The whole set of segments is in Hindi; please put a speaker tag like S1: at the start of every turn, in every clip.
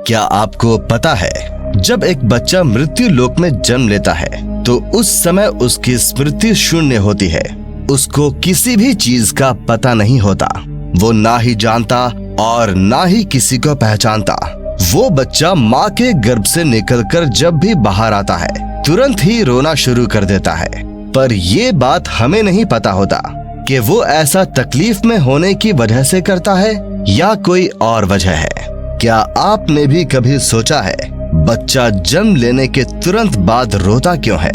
S1: क्या आपको पता है, जब एक बच्चा मृत्यु लोक में जन्म लेता है तो उस समय उसकी स्मृति शून्य होती है। उसको किसी भी चीज का पता नहीं होता। वो ना ही जानता और ना ही किसी को पहचानता। वो बच्चा माँ के गर्भ से निकलकर जब भी बाहर आता है तुरंत ही रोना शुरू कर देता है। पर ये बात हमें नहीं पता होता कि वो ऐसा तकलीफ में होने की वजह से करता है या कोई और वजह है। क्या आपने भी कभी सोचा है बच्चा जन्म लेने के तुरंत बाद रोता क्यों है?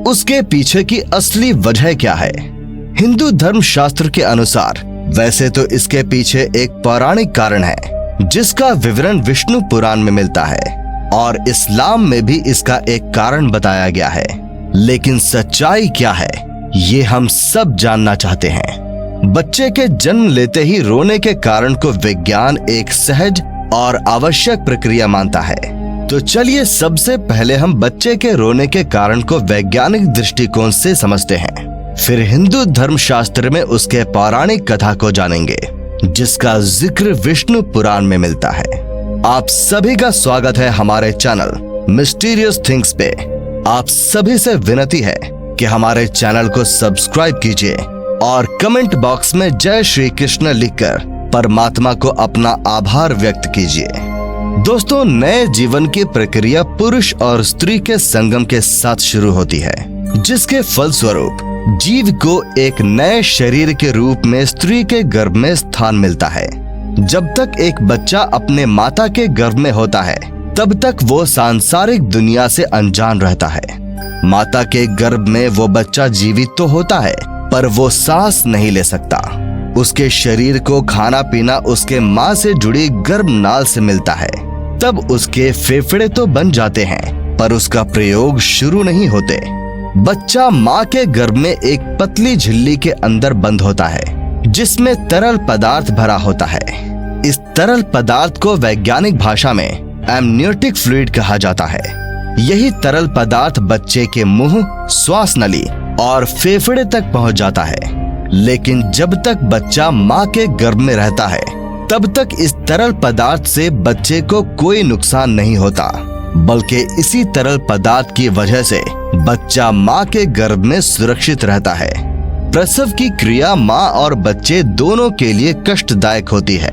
S1: उसके पीछे की असली वजह क्या है? हिंदू धर्म शास्त्र के अनुसार वैसे तो इसके पीछे एक पौराणिक कारण है जिसका विवरण विष्णु पुराण में मिलता है और इस्लाम में भी इसका एक कारण बताया गया है। लेकिन सच्चाई क्या है ये हम सब जानना चाहते हैं। बच्चे के जन्म लेते ही रोने के कारण को विज्ञान एक सहज और आवश्यक प्रक्रिया मानता है। तो चलिए सबसे पहले हम बच्चे के रोने के कारण को वैज्ञानिक दृष्टिकोण से समझते हैं। फिर हिंदू धर्म शास्त्र में उसके पौराणिक कथा को जानेंगे जिसका जिक्र विष्णु पुराण में मिलता है। आप सभी का स्वागत है हमारे चैनल मिस्टीरियस थिंग्स पे। आप सभी से विनती है कि हमारे चैनल को सब्सक्राइब कीजिए और कमेंट बॉक्स में जय श्री कृष्ण लिखकर परमात्मा को अपना आभार व्यक्त कीजिए। दोस्तों, नए जीवन की प्रक्रिया पुरुष और स्त्री के संगम के साथ शुरू होती है, जिसके फलस्वरूप जीव को एक नए शरीर के रूप में स्त्री के गर्भ में स्थान मिलता है। जब तक एक बच्चा अपने माता के गर्भ में होता है तब तक वो सांसारिक दुनिया से अनजान रहता है। माता के गर्भ में वो बच्चा जीवित तो होता है पर वो सांस नहीं ले सकता। उसके शरीर को खाना पीना उसके माँ से जुड़ी गर्भनाल से मिलता है। तब उसके फेफड़े तो बन जाते हैं पर उसका प्रयोग शुरू नहीं होते। बच्चा माँ के गर्भ में एक पतली झिल्ली के अंदर बंद होता है जिसमें तरल पदार्थ भरा होता है। इस तरल पदार्थ को वैज्ञानिक भाषा में एमनियोटिक फ्लूइड कहा जाता है। यही तरल पदार्थ बच्चे के मुंह, श्वास नली और फेफड़े तक पहुंच जाता है। लेकिन जब तक बच्चा माँ के गर्भ में रहता है तब तक इस तरल पदार्थ से बच्चे को कोई नुकसान नहीं होता, बल्कि इसी तरल पदार्थ की वजह से बच्चा माँ के गर्भ में सुरक्षित रहता है। प्रसव की क्रिया माँ और बच्चे दोनों के लिए कष्टदायक होती है।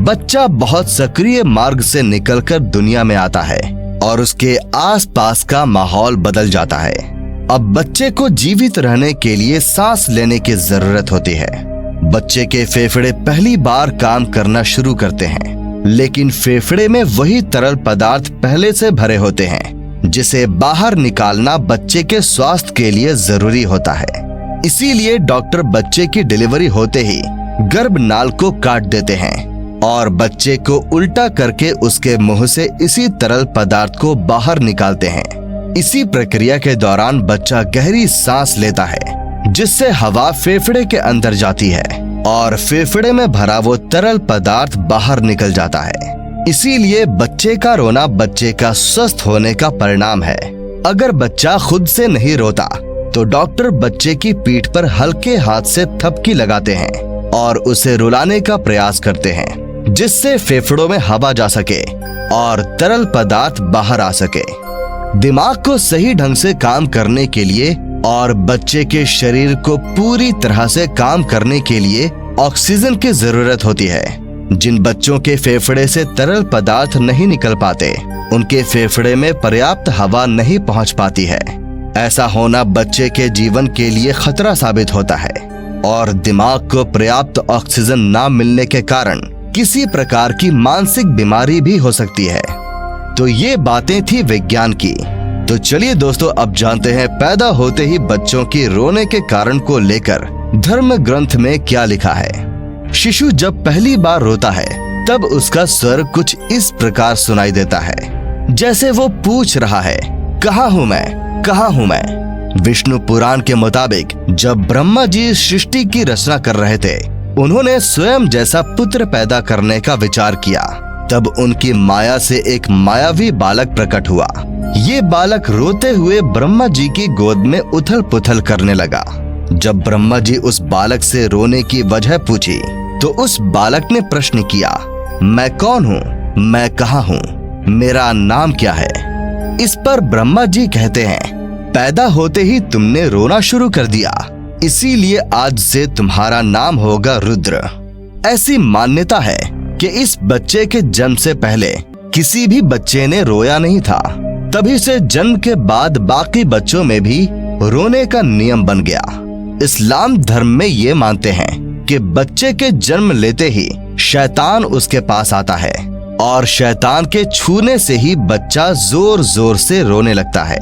S1: बच्चा बहुत सक्रिय मार्ग से निकलकर दुनिया में आता है और उसके आसपास का माहौल बदल जाता है। अब बच्चे को जीवित रहने के लिए सांस लेने की जरूरत होती है। बच्चे के फेफड़े पहली बार काम करना शुरू करते हैं, लेकिन फेफड़े में वही तरल पदार्थ पहले से भरे होते हैं जिसे बाहर निकालना बच्चे के स्वास्थ्य के लिए जरूरी होता है। इसीलिए डॉक्टर बच्चे की डिलीवरी होते ही गर्भनाल को काट देते हैं और बच्चे को उल्टा करके उसके मुंह से इसी तरल पदार्थ को बाहर निकालते हैं। इसी प्रक्रिया के दौरान बच्चा गहरी सांस लेता है जिससे हवा फेफड़े के अंदर जाती है और फेफड़े में भरा वो तरल पदार्थ बाहर निकल जाता है। इसीलिए बच्चे का रोना बच्चे का स्वस्थ होने का परिणाम है। अगर बच्चा खुद से नहीं रोता तो डॉक्टर बच्चे की पीठ पर हल्के हाथ से थपकी लगाते हैं और उसे रुलाने का प्रयास करते हैं जिससे फेफड़ों में हवा जा सके और तरल पदार्थ बाहर आ सके। दिमाग को सही ढंग से काम करने के लिए और बच्चे के शरीर को पूरी तरह से काम करने के लिए ऑक्सीजन की जरूरत होती है। जिन बच्चों के फेफड़े से तरल पदार्थ नहीं निकल पाते उनके फेफड़े में पर्याप्त हवा नहीं पहुंच पाती है। ऐसा होना बच्चे के जीवन के लिए खतरा साबित होता है और दिमाग को पर्याप्त ऑक्सीजन ना मिलने के कारण किसी प्रकार की मानसिक बीमारी भी हो सकती है। तो ये बातें थी विज्ञान की। तो चलिए दोस्तों, अब जानते हैं पैदा होते ही बच्चों की रोने के कारण को लेकर धर्म ग्रंथ में क्या लिखा है। शिशु जब पहली बार रोता है तब उसका स्वर कुछ इस प्रकार सुनाई देता है जैसे वो पूछ रहा है, कहाँ हूँ मैं, कहाँ हूँ मैं। विष्णु पुराण के मुताबिक जब ब्रह्मा जी सृष्टि की रचना कर रहे थे उन्होंने स्वयं जैसा पुत्र पैदा करने का विचार किया। तब उनकी माया से एक मायावी बालक प्रकट हुआ। ये बालक रोते हुए ब्रह्मा जी की गोद में उथल पुथल करने लगा। जब ब्रह्मा जी उस बालक से रोने की वजह पूछी तो उस बालक ने प्रश्न किया, मैं कौन हूँ, मैं कहाँ हूँ। मेरा नाम क्या है? इस पर ब्रह्मा जी कहते हैं, पैदा होते ही तुमने रोना शुरू कर दिया, इसीलिए आज से तुम्हारा नाम होगा रुद्र। ऐसी मान्यता है कि इस बच्चे के जन्म से पहले किसी भी बच्चे ने रोया नहीं था। तभी से जन्म के बाद बाकी बच्चों में भी रोने का नियम बन गया। इस्लाम धर्म में ये मानते हैं कि बच्चे के जन्म लेते ही शैतान उसके पास आता है और शैतान के छूने से ही बच्चा जोर जोर से रोने लगता है।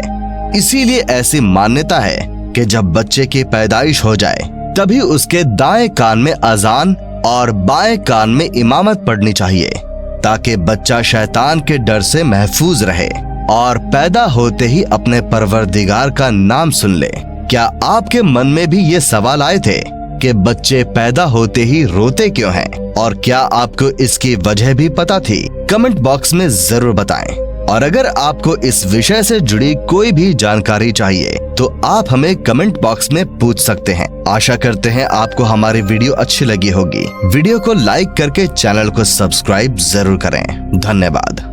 S1: इसीलिए ऐसी मान्यता है कि जब बच्चे की पैदाइश हो जाए तभी उसके दाएं कान में अजान और बाएं कान में इमामत पढ़नी चाहिए, ताकि बच्चा शैतान के डर से महफूज रहे और पैदा होते ही अपने परवरदिगार का नाम सुन ले। क्या आपके मन में भी ये सवाल आए थे कि बच्चे पैदा होते ही रोते क्यों हैं? और क्या आपको इसकी वजह भी पता थी? कमेंट बॉक्स में जरूर बताएं। और अगर आपको इस विषय से जुड़ी कोई भी जानकारी चाहिए तो आप हमें कमेंट बॉक्स में पूछ सकते हैं। आशा करते हैं आपको हमारी वीडियो अच्छी लगी होगी। वीडियो को लाइक करके चैनल को सब्सक्राइब जरूर करें। धन्यवाद।